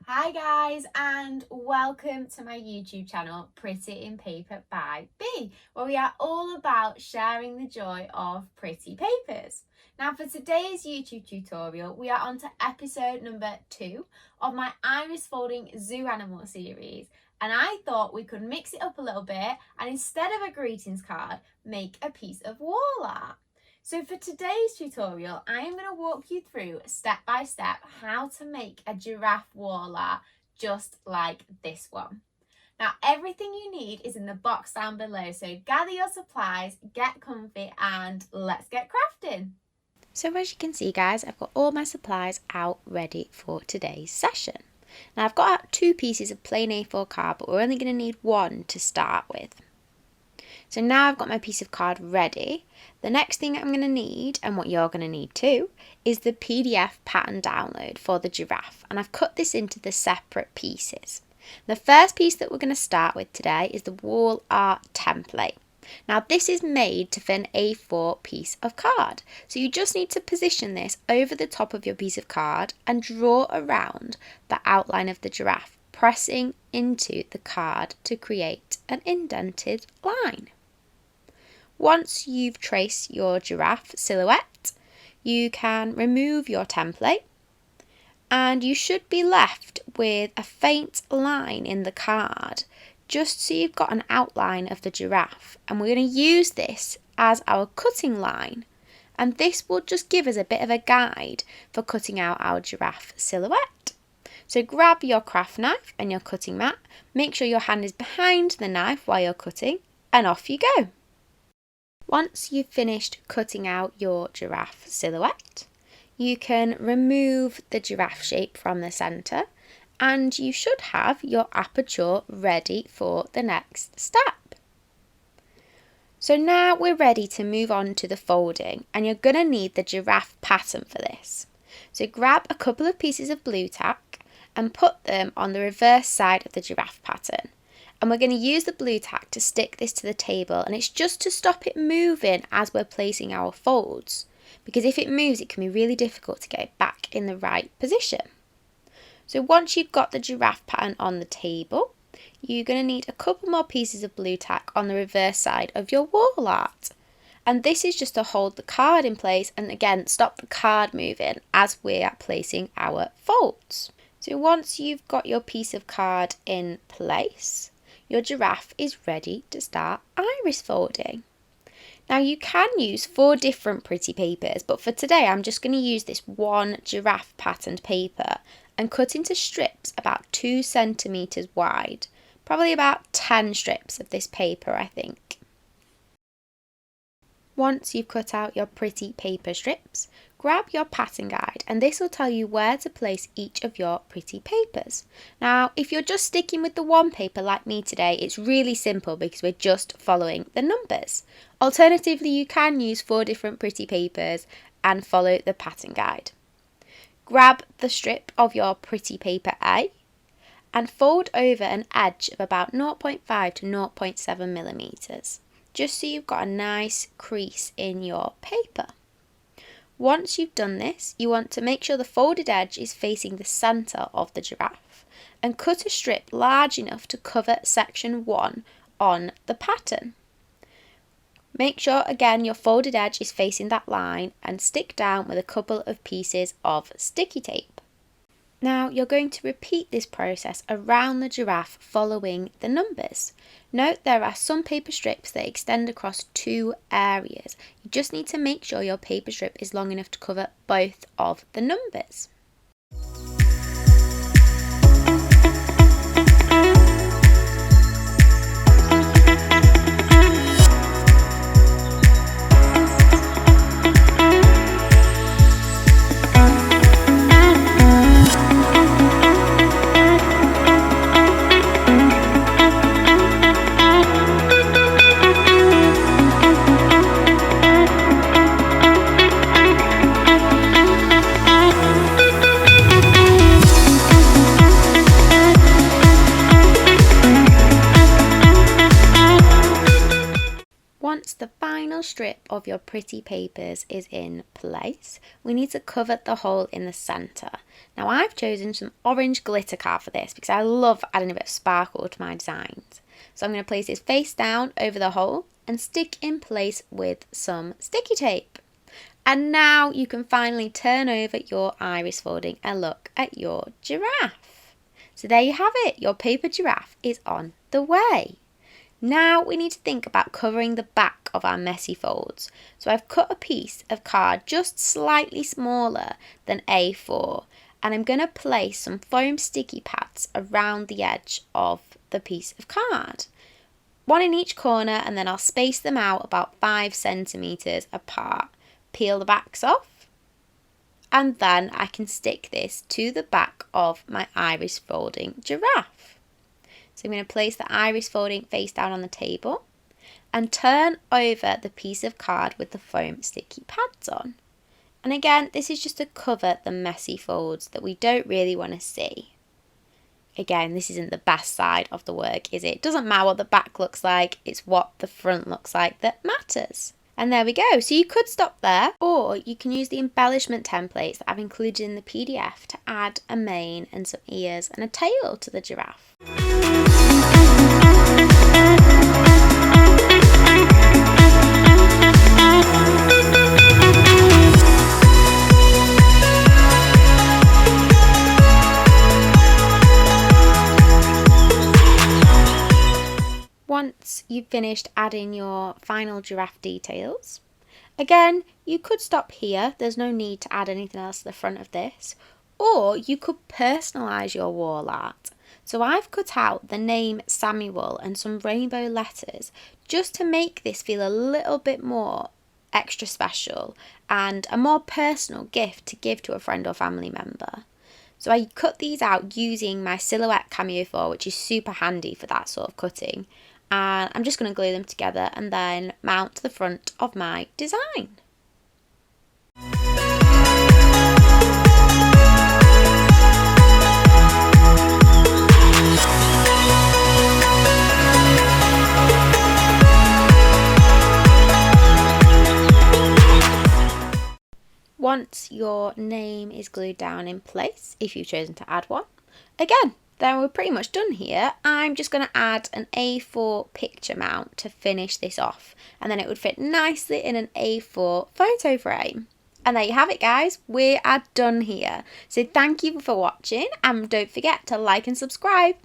Hi guys, and welcome to my YouTube channel Pretty in Paper by B, where we are all about sharing the joy of pretty papers. Now for today's YouTube tutorial, we are on to episode number 2 of my iris folding zoo animal series, and I thought we could mix it up a little bit and instead of a greetings card, make a piece of wall art. So for today's tutorial, I am going to walk you through step by step how to make a giraffe wall art just like this one. Now everything you need is in the box down below, so gather your supplies, get comfy and let's get crafting. So as you can see guys, I've got all my supplies out ready for today's session. Now I've got out 2 pieces of plain A4 card, but we're only going to need 1 to start with. So now I've got my piece of card ready. The next thing I'm going to need, and what you're going to need too, is the PDF pattern download for the giraffe. And I've cut this into the separate pieces. The first piece that we're going to start with today is the wall art template. Now this is made to fit an A4 piece of card. So you just need to position this over the top of your piece of card and draw around the outline of the giraffe, pressing into the card to create an indented line. Once you've traced your giraffe silhouette, you can remove your template and you should be left with a faint line in the card, just so you've got an outline of the giraffe. And we're going to use this as our cutting line, and this will just give us a bit of a guide for cutting out our giraffe silhouette. So grab your craft knife and your cutting mat, make sure your hand is behind the knife while you're cutting, and off you go. Once you've finished cutting out your giraffe silhouette, you can remove the giraffe shape from the centre and you should have your aperture ready for the next step. So now we're ready to move on to the folding, and you're going to need the giraffe pattern for this. So grab a couple of pieces of blue tack and put them on the reverse side of the giraffe pattern. And we're going to use the blue tack to stick this to the table, and it's just to stop it moving as we're placing our folds, because if it moves it can be really difficult to get it back in the right position. So once you've got the giraffe pattern on the table, you're going to need a couple more pieces of blue tack on the reverse side of your wall art. And this is just to hold the card in place and again stop the card moving as we're placing our folds. So once you've got your piece of card in place, your giraffe is ready to start iris folding. Now you can use 4 different pretty papers, but for today I'm just going to use this one giraffe patterned paper and cut into strips about 2 centimetres wide, probably about 10 strips of this paper I think. Once you've cut out your pretty paper strips, grab your pattern guide and this will tell you where to place each of your pretty papers. Now if you're just sticking with the one paper like me today, it's really simple because we're just following the numbers. Alternatively, you can use 4 different pretty papers and follow the pattern guide. Grab the strip of your pretty paper A and fold over an edge of about 0.5 to 0.7 millimetres, just so you've got a nice crease in your paper. Once you've done this, you want to make sure the folded edge is facing the centre of the giraffe and cut a strip large enough to cover section 1 on the pattern. Make sure again your folded edge is facing that line and stick down with a couple of pieces of sticky tape. Now you're going to repeat this process around the giraffe following the numbers. Note there are some paper strips that extend across 2 areas. You just need to make sure your paper strip is long enough to cover both of the numbers. Once the final strip of your pretty papers is in place, we need to cover the hole in the centre. Now I've chosen some orange glitter card for this because I love adding a bit of sparkle to my designs. So I'm going to place this face down over the hole and stick in place with some sticky tape. And now you can finally turn over your iris folding and look at your giraffe. So there you have it, your paper giraffe is on the way. Now we need to think about covering the back of our messy folds. So I've cut a piece of card just slightly smaller than A4, and I'm going to place some foam sticky pads around the edge of the piece of card. One in each corner, and then I'll space them out about 5 centimetres apart. Peel the backs off, and then I can stick this to the back of my iris folding giraffe. So I'm going to place the iris folding face down on the table and turn over the piece of card with the foam sticky pads on. And again, this is just to cover the messy folds that we don't really want to see. Again, this isn't the best side of the work, is it? It doesn't matter what the back looks like, it's what the front looks like that matters. And there we go. So you could stop there, or you can use the embellishment templates that I've included in the PDF to add a mane and some ears and a tail to the giraffe. Once you've finished adding your final giraffe details, again, you could stop here. There's no need to add anything else to the front of this. Or you could personalise your wall art. So I've cut out the name Samuel and some rainbow letters just to make this feel a little bit more extra special and a more personal gift to give to a friend or family member. So I cut these out using my Silhouette Cameo 4, which is super handy for that sort of cutting. And I'm just going to glue them together and then mount to the front of my design. Once your name is glued down in place, if you've chosen to add one, again, then we're pretty much done here. I'm just going to add an A4 picture mount to finish this off, and then it would fit nicely in an A4 photo frame. And there you have it, guys. We are done here. So thank you for watching, and don't forget to like and subscribe.